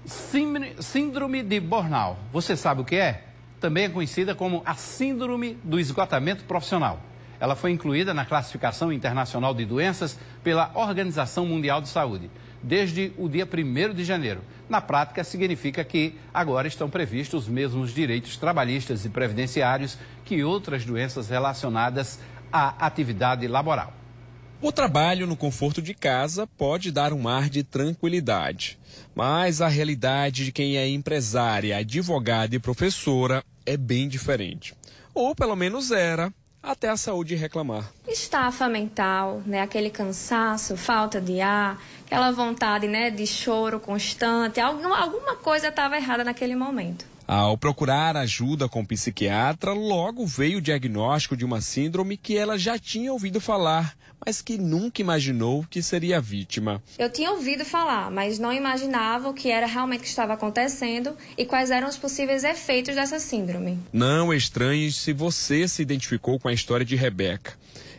Síndrome de burnout. Você sabe o que é? Também é conhecida como a síndrome do esgotamento profissional. Ela foi incluída na Classificação Internacional de Doenças pela Organização Mundial de Saúde, desde o dia 1º de janeiro. Na prática, significa que agora estão previstos os mesmos direitos trabalhistas e previdenciários que outras doenças relacionadas à atividade laboral. O trabalho no conforto de casa pode dar um ar de tranquilidade, mas a realidade de quem é empresária, advogada e professora é bem diferente. Ou pelo menos era, até a saúde reclamar. Estafa mental, aquele cansaço, falta de ar, aquela vontade, de choro constante, alguma coisa estava errada naquele momento. Ao procurar ajuda com o psiquiatra, logo veio o diagnóstico de uma síndrome que ela já tinha ouvido falar, mas que nunca imaginou que seria vítima. Eu tinha ouvido falar, mas não imaginava o que era realmente que estava acontecendo e quais eram os possíveis efeitos dessa síndrome. Não estranhe se você se identificou com a história de Rebeca.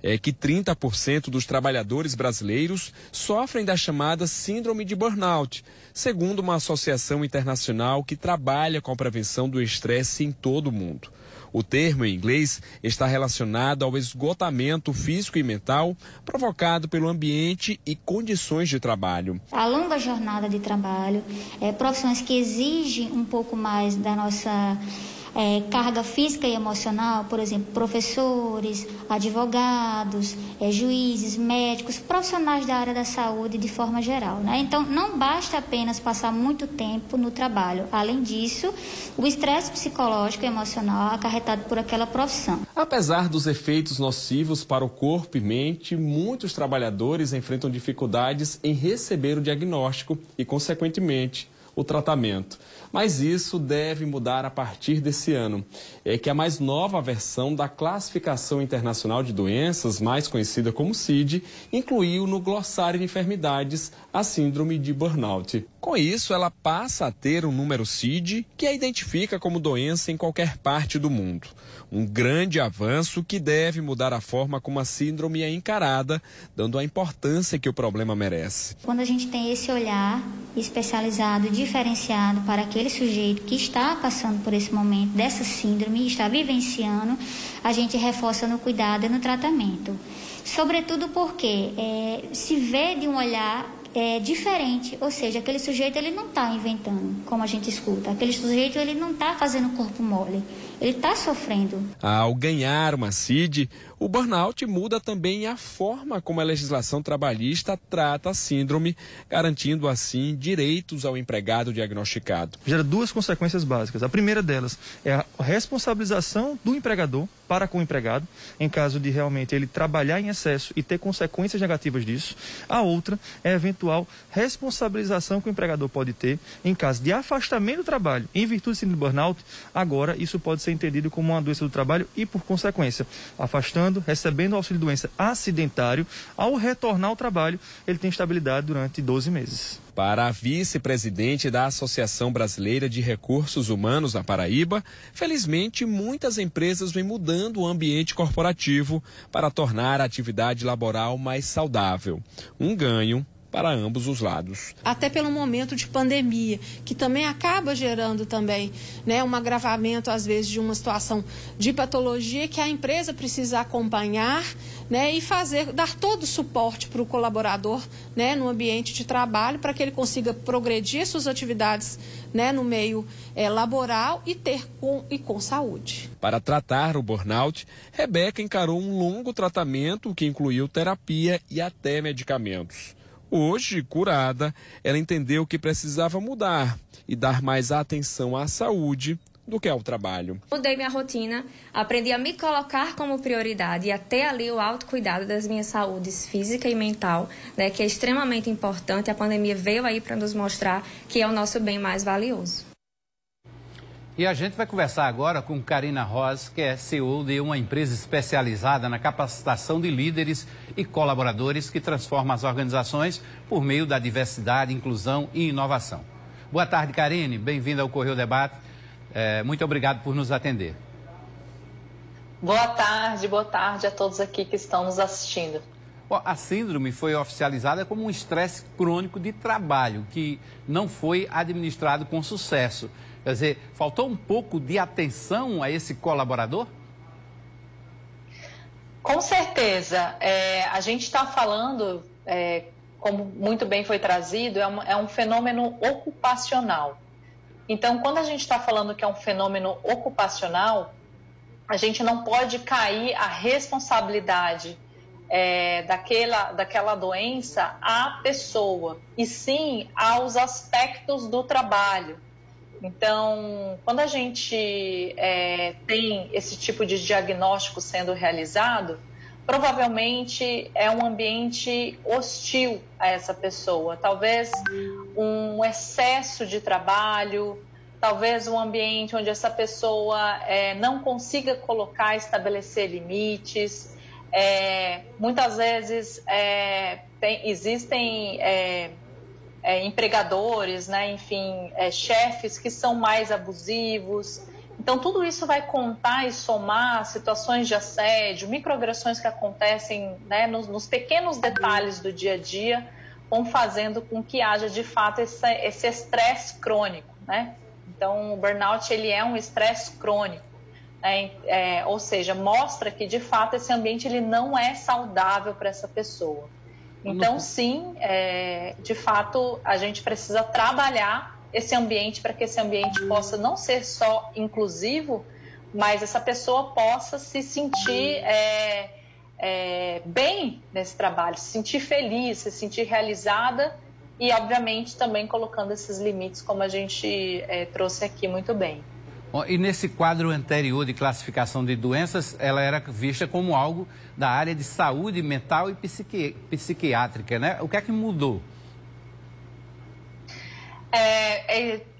É que 30% dos trabalhadores brasileiros sofrem da chamada síndrome de burnout, segundo uma associação internacional que trabalha com a prevenção do estresse em todo o mundo. O termo em inglês está relacionado ao esgotamento físico e mental provocado pelo ambiente e condições de trabalho. A longa jornada de trabalho, profissões que exigem um pouco mais da nossa carga física e emocional, por exemplo, professores, advogados, juízes, médicos, profissionais da área da saúde de forma geral, Então, não basta apenas passar muito tempo no trabalho. Além disso, o estresse psicológico e emocional acarretado por aquela profissão. Apesar dos efeitos nocivos para o corpo e mente, muitos trabalhadores enfrentam dificuldades em receber o diagnóstico e, consequentemente, o tratamento. Mas isso deve mudar a partir desse ano. É que a mais nova versão da Classificação Internacional de Doenças, mais conhecida como CID, incluiu no glossário de enfermidades a síndrome de burnout. Com isso, ela passa a ter um número CID que a identifica como doença em qualquer parte do mundo. Um grande avanço que deve mudar a forma como a síndrome é encarada, dando a importância que o problema merece. Quando a gente tem esse olhar especializado, diferenciado para aquele sujeito que está passando por esse momento dessa síndrome, está vivenciando, a gente reforça no cuidado e no tratamento. Sobretudo porque se vê de um olhar diferente, ou seja, aquele sujeito ele não está inventando, como a gente escuta, aquele sujeito ele não está fazendo corpo mole, ele está sofrendo. Ao ganhar uma CID, o burnout muda também a forma como a legislação trabalhista trata a síndrome, garantindo assim direitos ao empregado diagnosticado. Gera duas consequências básicas. A primeira delas é a responsabilização do empregador para com o empregado, em caso de realmente ele trabalhar em excesso e ter consequências negativas disso. A outra é a eventual responsabilização que o empregador pode ter em caso de afastamento do trabalho em virtude do síndrome de burnout. Agora, isso pode ser entendido como uma doença do trabalho e, por consequência, afastando, recebendo o auxílio-doença acidentário, ao retornar ao trabalho, ele tem estabilidade durante 12 meses. Para a vice-presidente da Associação Brasileira de Recursos Humanos na Paraíba, felizmente muitas empresas vêm mudando o ambiente corporativo para tornar a atividade laboral mais saudável. Um ganho para ambos os lados. Até pelo momento de pandemia, que também acaba gerando também, um agravamento às vezes de uma situação de patologia que a empresa precisa acompanhar, e dar todo o suporte para o colaborador, no ambiente de trabalho, para que ele consiga progredir suas atividades, no meio laboral e com saúde. Para tratar o burnout, Rebeca encarou um longo tratamento que incluiu terapia e até medicamentos. Hoje, curada, ela entendeu que precisava mudar e dar mais atenção à saúde do que ao trabalho. Mudei minha rotina, aprendi a me colocar como prioridade e até ali o autocuidado das minhas saúdes física e mental, que é extremamente importante. A pandemia veio aí para nos mostrar que é o nosso bem mais valioso. E a gente vai conversar agora com Karina Ross, que é CEO de uma empresa especializada na capacitação de líderes e colaboradores que transforma as organizações por meio da diversidade, inclusão e inovação. Boa tarde, Karine. Bem-vinda ao Correio Debate. Muito obrigado por nos atender. Boa tarde a todos aqui que estão nos assistindo. A síndrome foi oficializada como um estresse crônico de trabalho, que não foi administrado com sucesso. Quer dizer, faltou um pouco de atenção a esse colaborador? Com certeza. A gente está falando, como muito bem foi trazido, é um fenômeno ocupacional. Então, quando a gente está falando que é um fenômeno ocupacional, a gente não pode cair a responsabilidade daquela doença à pessoa, e sim aos aspectos do trabalho. Então, quando a gente tem esse tipo de diagnóstico sendo realizado, provavelmente é um ambiente hostil a essa pessoa. Talvez um excesso de trabalho, talvez um ambiente onde essa pessoa não consiga estabelecer limites. Muitas vezes existem empregadores, né, enfim, chefes que são mais abusivos. Então, tudo isso vai contar e somar situações de assédio, microagressões que acontecem, né, nos pequenos detalhes do dia a dia, vão fazendo com que haja, de fato, esse estresse crônico, né? Então, o burnout, ele é um estresse crônico, né? Ou seja, mostra que, de fato, esse ambiente ele não é saudável para essa pessoa. Então, sim, de fato, a gente precisa trabalhar esse ambiente para que esse ambiente possa não ser só inclusivo, mas essa pessoa possa se sentir bem nesse trabalho, se sentir feliz, se sentir realizada e, obviamente, também colocando esses limites, como a gente trouxe aqui muito bem. E nesse quadro anterior de classificação de doenças, ela era vista como algo da área de saúde mental e psiquiátrica, né? O que é que mudou?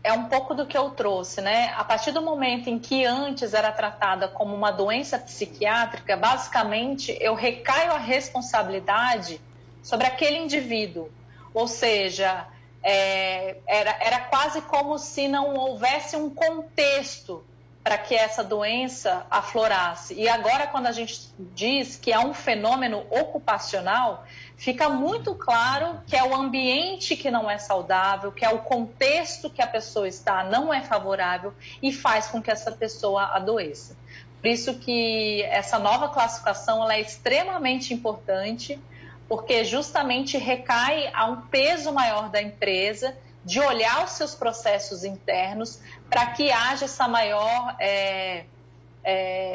É um pouco do que eu trouxe, né? A partir do momento em que antes era tratada como uma doença psiquiátrica, basicamente eu recaio a responsabilidade sobre aquele indivíduo. Ou seja, era quase como se não houvesse um contexto para que essa doença aflorasse. E agora, quando a gente diz que é um fenômeno ocupacional, fica muito claro que é o ambiente que não é saudável, que é o contexto que a pessoa está não é favorável e faz com que essa pessoa adoeça. Por isso que essa nova classificação ela é extremamente importante, porque justamente recai a um peso maior da empresa de olhar os seus processos internos para que haja essa maior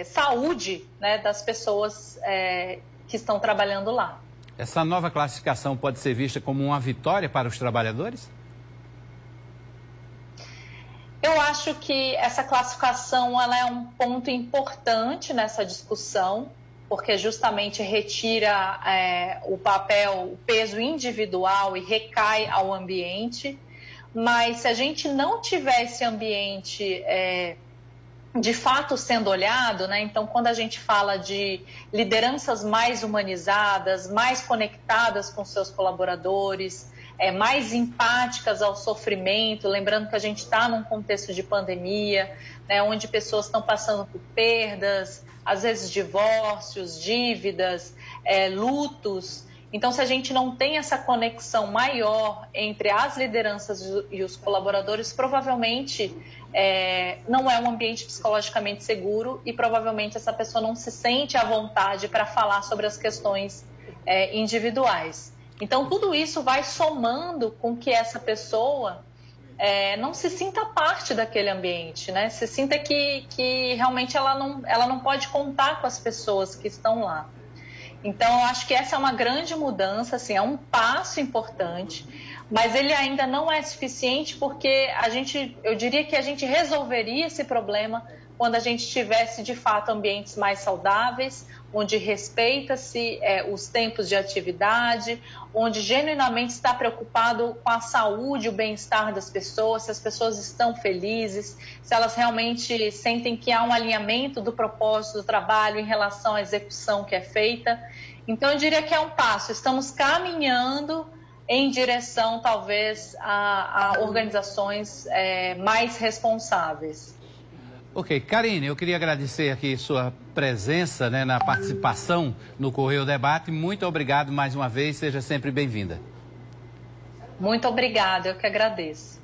saúde, né, das pessoas que estão trabalhando lá. Essa nova classificação pode ser vista como uma vitória para os trabalhadores? Eu acho que essa classificação ela é um ponto importante nessa discussão, porque justamente retira o peso individual e recai ao ambiente. Mas se a gente não tiver esse ambiente de fato sendo olhado, né? Então, quando a gente fala de lideranças mais humanizadas, mais conectadas com seus colaboradores, mais empáticas ao sofrimento, lembrando que a gente está num contexto de pandemia, né, onde pessoas estão passando por perdas, às vezes divórcios, dívidas, lutos. Então, se a gente não tem essa conexão maior entre as lideranças e os colaboradores, provavelmente não é um ambiente psicologicamente seguro e provavelmente essa pessoa não se sente à vontade para falar sobre as questões individuais. Então, tudo isso vai somando com que essa pessoa não se sinta parte daquele ambiente, né? Se sinta que realmente ela não pode contar com as pessoas que estão lá. Então, eu acho que essa é uma grande mudança, assim, é um passo importante, mas ele ainda não é suficiente porque eu diria que a gente resolveria esse problema quando a gente tivesse, de fato, ambientes mais saudáveis, onde respeita-se os tempos de atividade, onde genuinamente está preocupado com a saúde, o bem-estar das pessoas, se as pessoas estão felizes, se elas realmente sentem que há um alinhamento do propósito do trabalho em relação à execução que é feita. Então, eu diria que é um passo. Estamos caminhando em direção, talvez, a organizações mais responsáveis. Ok, Karine, eu queria agradecer aqui sua presença, né, na participação no Correio Debate. Muito obrigado mais uma vez, seja sempre bem-vinda. Muito obrigada, eu que agradeço.